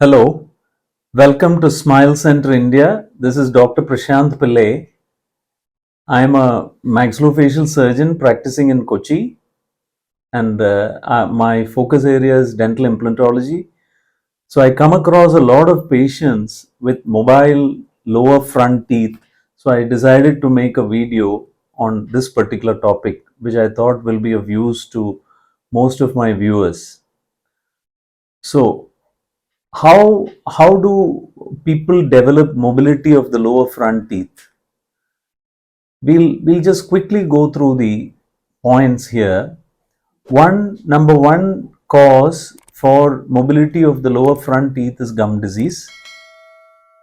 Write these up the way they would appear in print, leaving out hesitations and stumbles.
Hello, welcome to Smile Center India. This is Dr. Prasanth Pillai. I am a maxillofacial surgeon practicing in Kochi, and my focus area is dental implantology. So I come across a lot of patients with mobile lower front teeth. So I decided to make a video on this particular topic, which I thought will be of use to most of my viewers. So how do people develop mobility of the lower front teeth? We'll just quickly go through the points here. Number one cause for mobility of the lower front teeth is gum disease.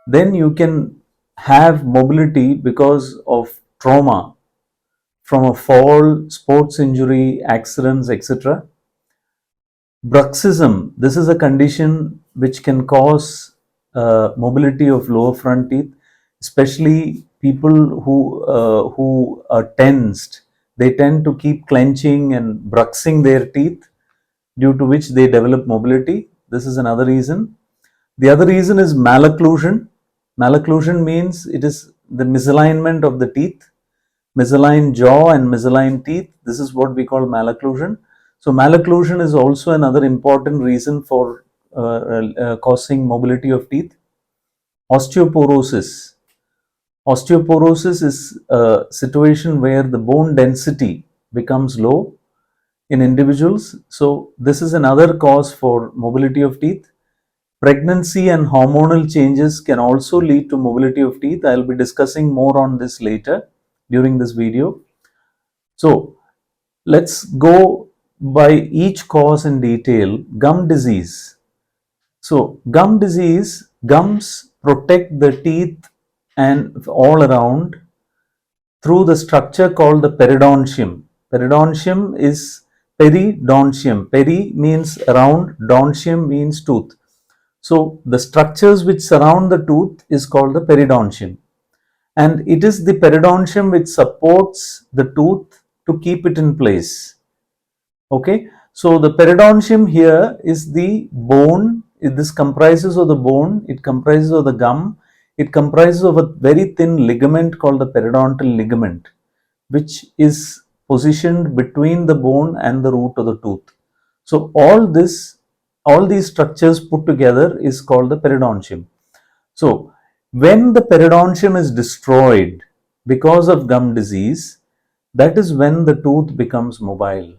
Then you can have mobility because of trauma from a fall, sports injury, accidents, etc. Bruxism, this is a condition which can cause mobility of lower front teeth, especially people who are tensed. They tend to keep clenching and bruxing their teeth, due to which they develop mobility. This is another reason. The other reason is malocclusion. Malocclusion means it is the misalignment of the teeth, misaligned jaw and misaligned teeth. This is what we call malocclusion. So malocclusion is also another important reason for causing mobility of teeth. Osteoporosis. Osteoporosis is a situation where the bone density becomes low in individuals. So this is another cause for mobility of teeth. Pregnancy and hormonal changes can also lead to mobility of teeth. I will be discussing more on this later during this video. So let's go by each cause in detail. Gum disease. So gum disease, gums protect the teeth and all around through the structure called the periodontium. Periodontium is peridontium. Peri means around, dentium means tooth. So the structures which surround the tooth is called the periodontium, and it is the periodontium which supports the tooth to keep it in place. Okay, so the periodontium here is the bone. This comprises of the bone, it comprises of the gum, it comprises of a very thin ligament called the periodontal ligament, which is positioned between the bone and the root of the tooth. So all these structures put together is called the periodontium. So when the periodontium is destroyed because of gum disease, that is when the tooth becomes mobile.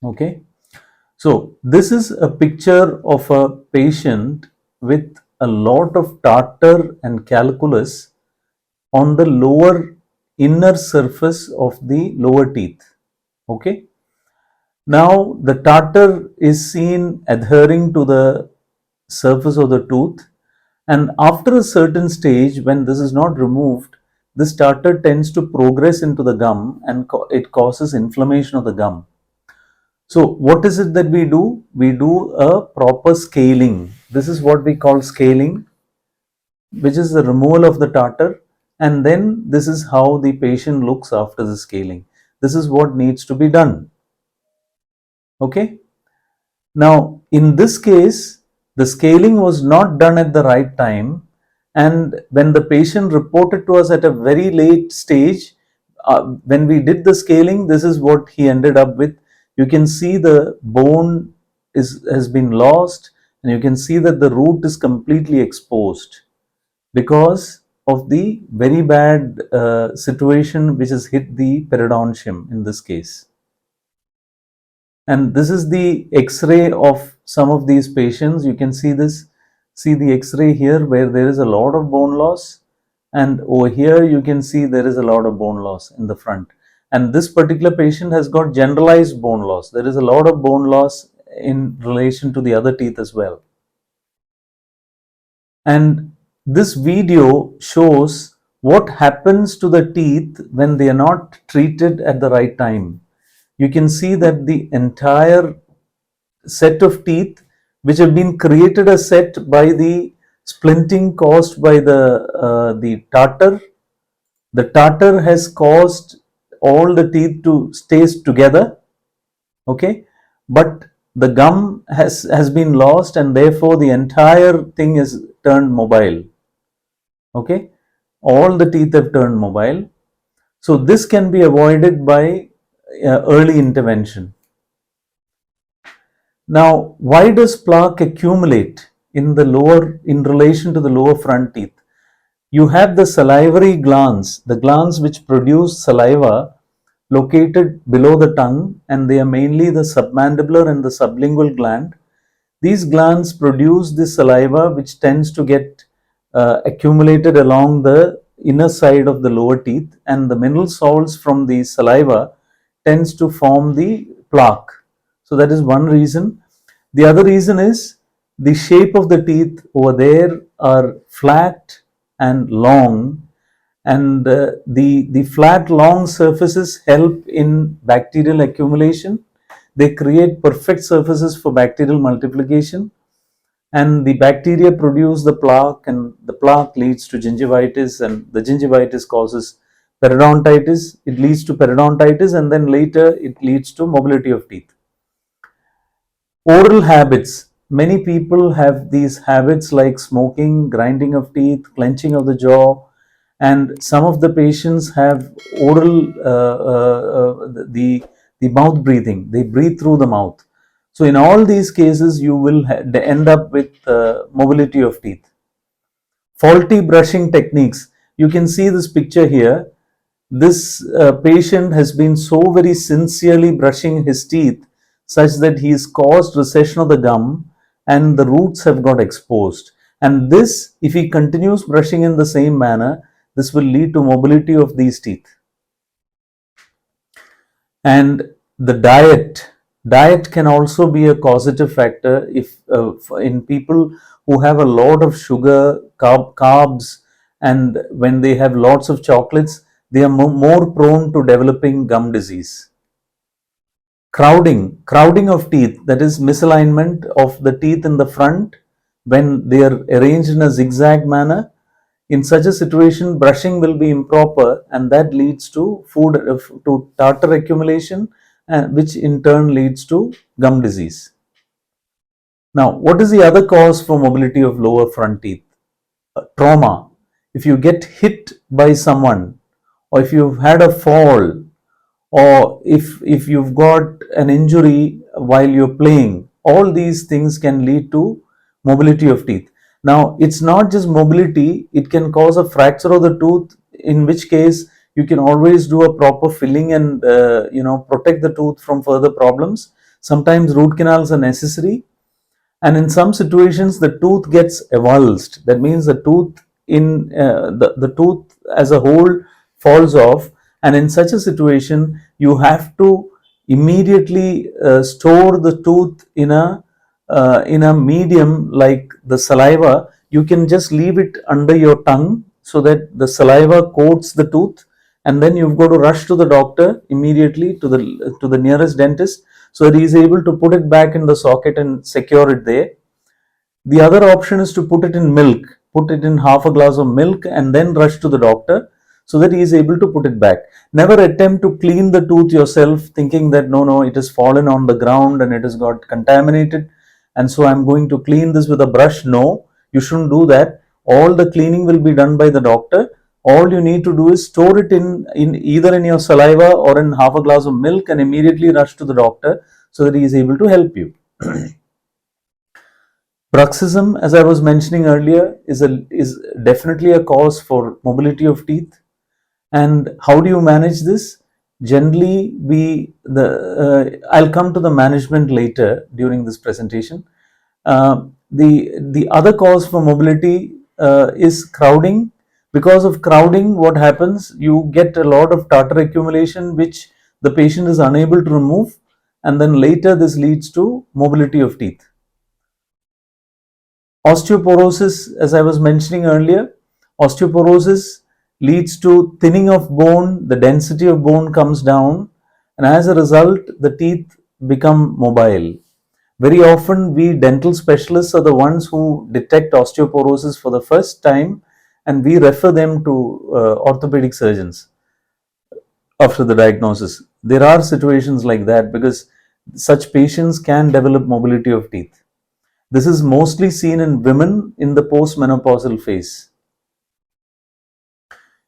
Okay, so this is a picture of a patient with a lot of tartar and calculus on the lower inner surface of the lower teeth. Okay, now the tartar is seen adhering to the surface of the tooth, and after a certain stage, when this is not removed, this tartar tends to progress into the gum and it causes inflammation of the gum. So what is it that we do? We do a proper scaling. This is what we call scaling, which is the removal of the tartar, and then this is how the patient looks after the scaling. This is what needs to be done. Okay. Now in this case, the scaling was not done at the right time, and when the patient reported to us at a very late stage, when we did the scaling, this is what he ended up with. You can see the bone has been lost, and you can see that the root is completely exposed because of the very bad situation which has hit the periodontium in this case. And this is the x-ray of some of these patients. You can see the x-ray here where there is a lot of bone loss, and over here you can see there is a lot of bone loss in the front. And this particular patient has got generalized bone loss. There is a lot of bone loss in relation to the other teeth as well. And this video shows what happens to the teeth when they are not treated at the right time. You can see that the entire set of teeth, which have been created a set by the splinting caused by the tartar has caused all the teeth to stay together. Okay, but the gum has been lost, and therefore the entire thing is turned mobile. Okay, all the teeth have turned mobile. So this can be avoided by early intervention. Now, why does plaque accumulate in relation to the lower front teeth? You have the salivary glands, the glands which produce saliva located below the tongue, and they are mainly the submandibular and the sublingual gland. These glands produce the saliva which tends to get accumulated along the inner side of the lower teeth, and the mineral salts from the saliva tends to form the plaque. So that is one reason. The other reason is the shape of the teeth over there are flat and long, and the flat long surfaces help in bacterial accumulation. They create perfect surfaces for bacterial multiplication, and the bacteria produce the plaque, and the plaque leads to gingivitis, and the gingivitis causes periodontitis. It leads to periodontitis, and then later it leads to mobility of teeth. Oral habits. Many people have these habits like smoking, grinding of teeth, clenching of the jaw, and some of the patients have oral the mouth breathing. They breathe through the mouth. So in all these cases, you will end up with mobility of teeth. Faulty brushing techniques. You can see this picture here. This patient has been so very sincerely brushing his teeth such that he has caused recession of the gum, and the roots have got exposed. And this, if he continues brushing in the same manner, this will lead to mobility of these teeth. And the diet can also be a causative factor. If in people who have a lot of sugar, carbs, and when they have lots of chocolates, they are more prone to developing gum disease. Crowding of teeth, that is misalignment of the teeth in the front when they are arranged in a zigzag manner. In such a situation, brushing will be improper, and that leads to to tartar accumulation, which in turn leads to gum disease. Now, what is the other cause for mobility of lower front teeth? Trauma. If you get hit by someone, or if you've had a fall, or if you've got an injury while you're playing, all these things can lead to mobility of teeth. Now, it's not just mobility, it can cause a fracture of the tooth, in which case you can always do a proper filling and protect the tooth from further problems. Sometimes root canals are necessary, and in some situations the tooth gets avulsed. That means the tooth the tooth as a whole falls off, and in such a situation you have to immediately store the tooth in a medium like the saliva. You can just leave it under your tongue so that the saliva coats the tooth, and then you've got to rush to the doctor immediately, to the nearest dentist, so that he is able to put it back in the socket and secure it there. The other option is to put it in milk, put it in half a glass of milk, and then rush to the doctor so that he is able to put it back. Never attempt to clean the tooth yourself thinking that no, it has fallen on the ground and it has got contaminated, and so I'm going to clean this with a brush. No, you shouldn't do that. All the cleaning will be done by the doctor. All you need to do is store it in either in your saliva or in half a glass of milk, and immediately rush to the doctor so that he is able to help you. Bruxism, as I was mentioning earlier, is definitely a cause for mobility of teeth. And how do you manage this? Generally, I'll come to the management later during this presentation. The other cause for mobility is crowding. Because of crowding, what happens? You get a lot of tartar accumulation, which the patient is unable to remove, and then later this leads to mobility of teeth. Osteoporosis, as I was mentioning earlier, osteoporosis leads to thinning of bone, the density of bone comes down, and as a result, the teeth become mobile. Very often, we dental specialists are the ones who detect osteoporosis for the first time, and we refer them to orthopedic surgeons after the diagnosis. There are situations like that because such patients can develop mobility of teeth. This is mostly seen in women in the postmenopausal phase.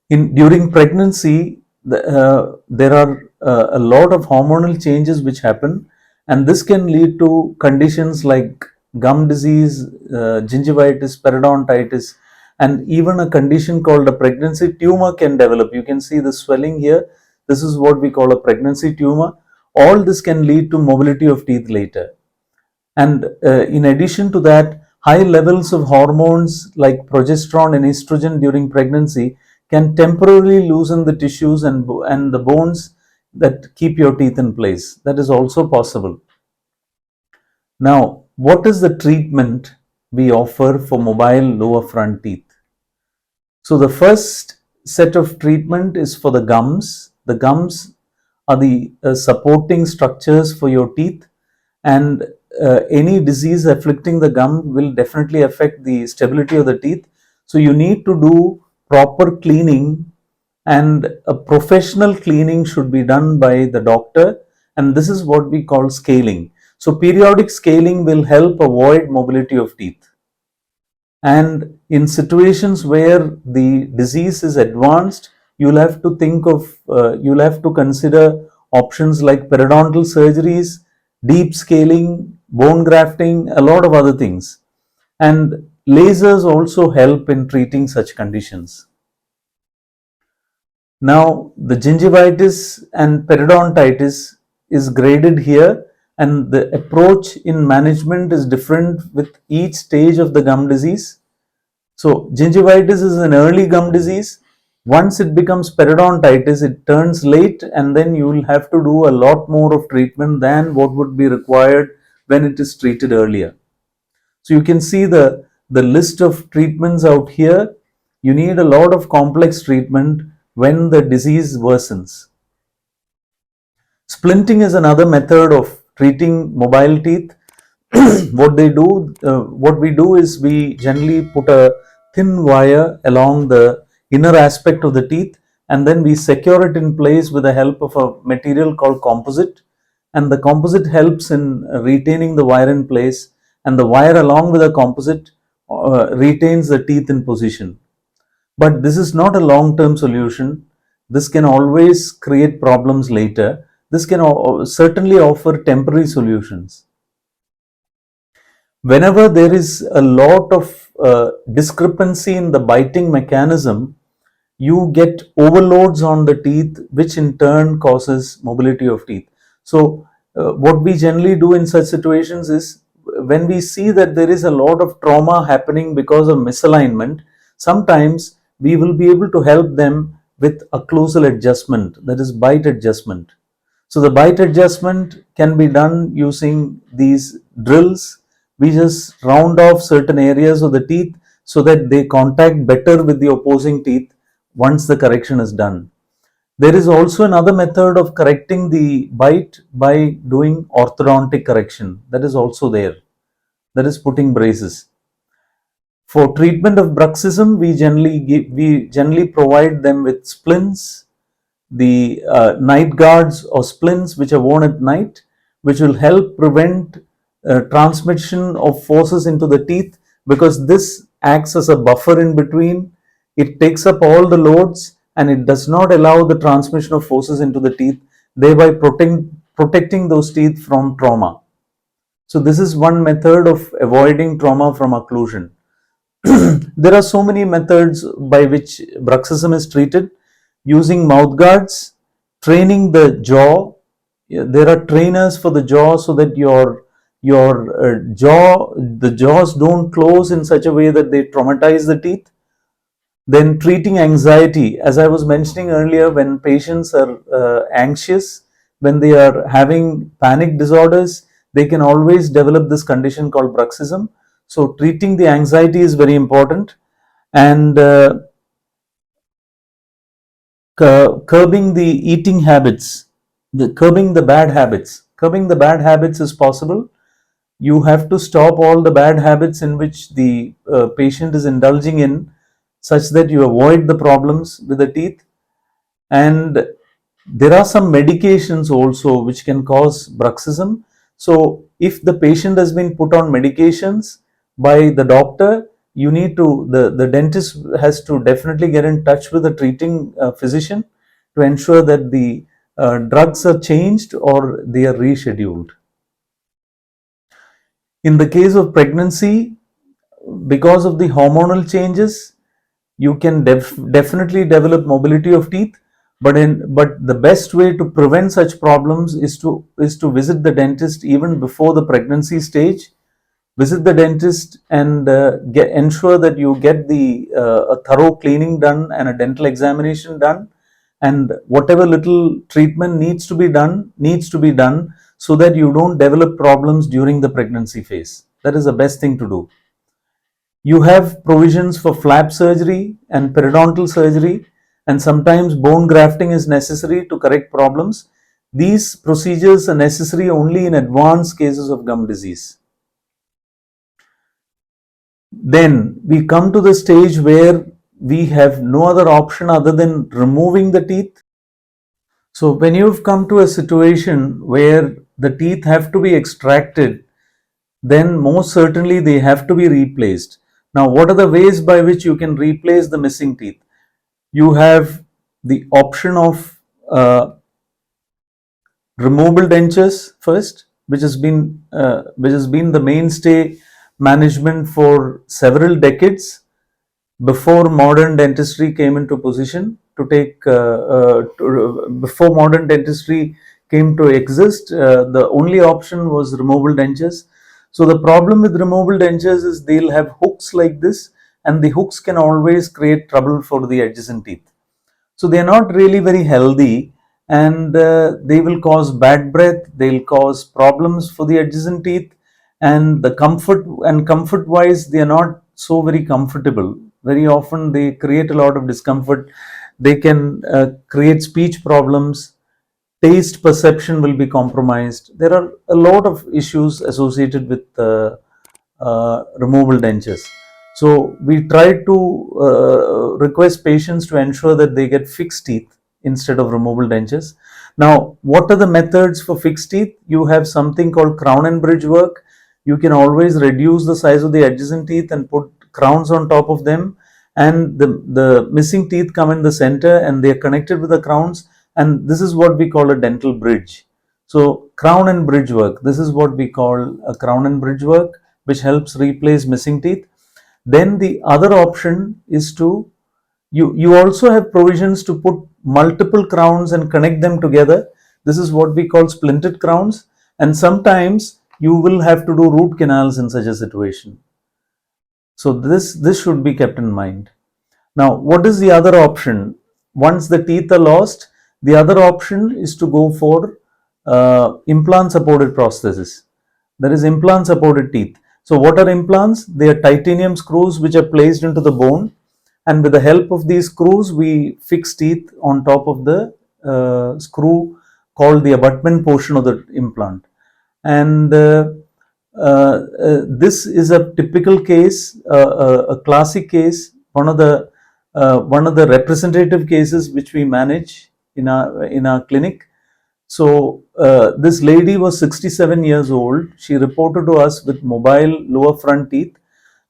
During pregnancy, there are a lot of hormonal changes which happen, and this can lead to conditions like gum disease, gingivitis, periodontitis, and even a condition called a pregnancy tumor can develop. You can see the swelling here. This is what we call a pregnancy tumor. All this can lead to mobility of teeth later. And in addition to that, high levels of hormones like progesterone and estrogen during pregnancy can temporarily loosen the tissues and the bones that keep your teeth in place. That is also possible. Now, what is the treatment we offer for mobile lower front teeth? So the first set of treatment is for the gums. The gums are the supporting structures for your teeth, and any disease afflicting the gum will definitely affect the stability of the teeth. So you need to do proper cleaning, and a professional cleaning should be done by the doctor, and this is what we call scaling. So periodic scaling will help avoid mobility of teeth. And in situations where the disease is advanced, you'll have to you'll have to consider options like periodontal surgeries, deep scaling, bone grafting, a lot of other things. And lasers also help in treating such conditions. Now, the gingivitis and periodontitis is graded here, and the approach in management is different with each stage of the gum disease. So, gingivitis is an early gum disease. Once it becomes periodontitis, it turns late, and then you will have to do a lot more of treatment than what would be required when it is treated earlier. So, you can see the list of treatments out here. You need a lot of complex treatment when the disease worsens. Splinting is another method of treating mobile teeth. What we do is we generally put a thin wire along the inner aspect of the teeth, and then we secure it in place with the help of a material called composite, and the composite helps in retaining the wire in place, and the wire along with the composite retains the teeth in position. But this is not a long-term solution. This can always create problems later. This can certainly offer temporary solutions. Whenever there is a lot of discrepancy in the biting mechanism, you get overloads on the teeth, which in turn causes mobility of teeth. So, what we generally do in such situations is, when we see that there is a lot of trauma happening because of misalignment, sometimes we will be able to help them with occlusal adjustment, that is bite adjustment. So the bite adjustment can be done using these drills. We just round off certain areas of the teeth so that they contact better with the opposing teeth once the correction is done. There is also another method of correcting the bite by doing orthodontic correction. That is also there. That is putting braces. For treatment of bruxism, we generally provide them with splints, the night guards or splints which are worn at night, which will help prevent transmission of forces into the teeth, because this acts as a buffer in between. It takes up all the loads and it does not allow the transmission of forces into the teeth, thereby protecting those teeth from trauma. So this is one method of avoiding trauma from occlusion. There are so many methods by which bruxism is treated: using mouth guards, training the jaw. There are trainers for the jaw so that the jaws don't close in such a way that they traumatize the teeth. Then treating anxiety, as I was mentioning earlier, when patients are anxious, when they are having panic disorders, they can always develop this condition called bruxism. So treating the anxiety is very important, and curbing the eating habits, curbing the bad habits. Curbing the bad habits is possible. You have to stop all the bad habits in which the patient is indulging in, such that you avoid the problems with the teeth. And There are some medications also which can cause bruxism. So if the patient has been put on medications by the doctor, you need to, the dentist has to definitely get in touch with the treating physician to ensure that the drugs are changed or they are rescheduled. In the case of pregnancy, because of the hormonal changes, you can definitely develop mobility of teeth, but the best way to prevent such problems is to visit the dentist even before the pregnancy stage. Visit the dentist and ensure that you get a thorough cleaning done and a dental examination done, and whatever little treatment needs to be done so that you don't develop problems during the pregnancy phase. That is the best thing to do. You have provisions for flap surgery and periodontal surgery, and sometimes bone grafting is necessary to correct problems. These procedures are necessary only in advanced cases of gum disease. Then we come to the stage where we have no other option other than removing the teeth. So when you've come to a situation where the teeth have to be extracted, then most certainly they have to be replaced. Now, what are the ways by which you can replace the missing teeth? You have the option of removable dentures first, which has been the mainstay management for several decades before modern dentistry came into position before modern dentistry came to exist. The only option was removable dentures. So the problem with removable dentures is they'll have hooks like this, and the hooks can always create trouble for the adjacent teeth. So they are not really very healthy, and they will cause bad breath, they'll cause problems for the adjacent teeth, and the comfort wise they are not so very comfortable. Very often they create a lot of discomfort. They can create speech problems, taste perception will be compromised. There are a lot of issues associated with removable dentures. So we try to request patients to ensure that they get fixed teeth instead of removable dentures. Now, what are the methods for fixed teeth? You have something called crown and bridge work. You can always reduce the size of the adjacent teeth and put crowns on top of them, and the missing teeth come in the center and they are connected with the crowns, and this is what we call a dental bridge. So crown and bridge work, this is what we call a crown and bridge work, which helps replace missing teeth. Then the other option is to, you also have provisions to put multiple crowns and connect them together. This is what we call splinted crowns, and sometimes you will have to do root canals in such a situation. So this should be kept in mind. Now, what is the other option? Once the teeth are lost, the other option is to go for implant supported prosthesis. That is implant supported teeth. So what are implants? They are titanium screws which are placed into the bone, and with the help of these screws we fix teeth on top of the screw called the abutment portion of the implant. And this is a typical case, a classic case, one of the representative cases which we manage in our clinic. So this lady was 67 years old. She reported to us with mobile lower front teeth.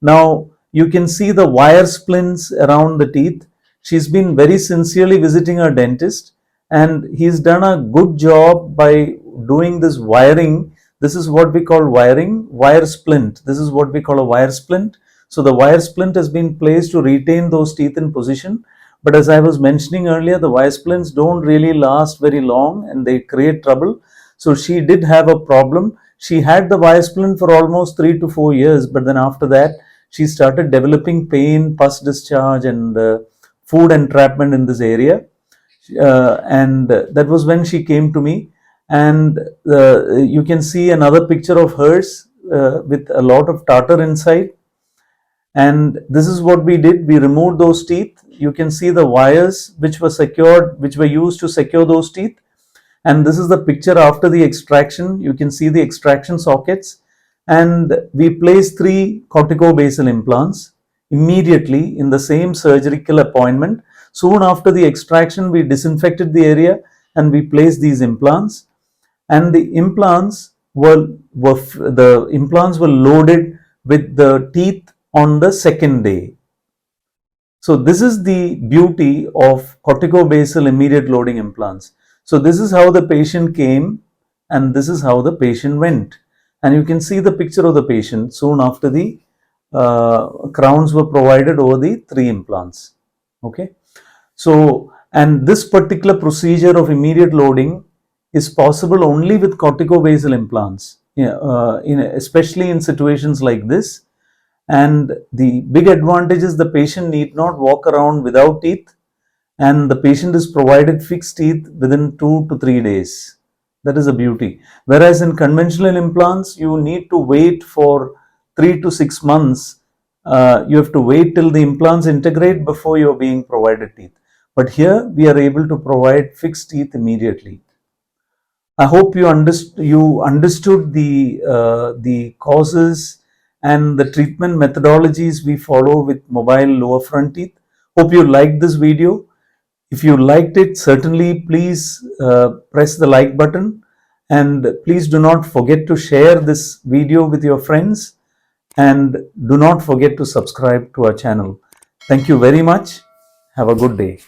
Now you can see the wire splints around the teeth. She's been very sincerely visiting her dentist, and he's done a good job by doing this wiring. This is what we call wiring, wire splint. This is what we call a wire splint. So the wire splint has been placed to retain those teeth in position. But as I was mentioning earlier, the wire splints don't really last very long and they create trouble. So she did have a problem. She had the wire splint for almost 3 to 4 years, but then after that, she started developing pain, pus discharge, and food entrapment in this area. And that was when she came to me. And you can see another picture of hers with a lot of tartar inside. And this is what we did. We removed those teeth. You can see the wires which were used to secure those teeth. And this is the picture after the extraction. You can see the extraction sockets. And we placed 3 corticobasal implants immediately in the same surgical appointment. Soon after the extraction, we disinfected the area and we placed these implants, and the implants were loaded with the teeth on the second day. So this is the beauty of corticobasal immediate loading implants. So this is how the patient came and this is how the patient went. And you can see the picture of the patient soon after the crowns were provided over the 3 implants. Okay. So, and this particular procedure of immediate loading is possible only with corticobasal implants, especially in situations like this. And the big advantage is the patient need not walk around without teeth, and the patient is provided fixed teeth within 2 to 3 days. That is a beauty. Whereas in conventional implants, you need to wait for 3 to 6 months. You have to wait till the implants integrate before you are being provided teeth. But here we are able to provide fixed teeth immediately. I hope you understood the causes and the treatment methodologies we follow with mobile lower front teeth. Hope you liked this video. If you liked it, certainly please press the like button, and please do not forget to share this video with your friends, and do not forget to subscribe to our channel. Thank you very much. Have a good day.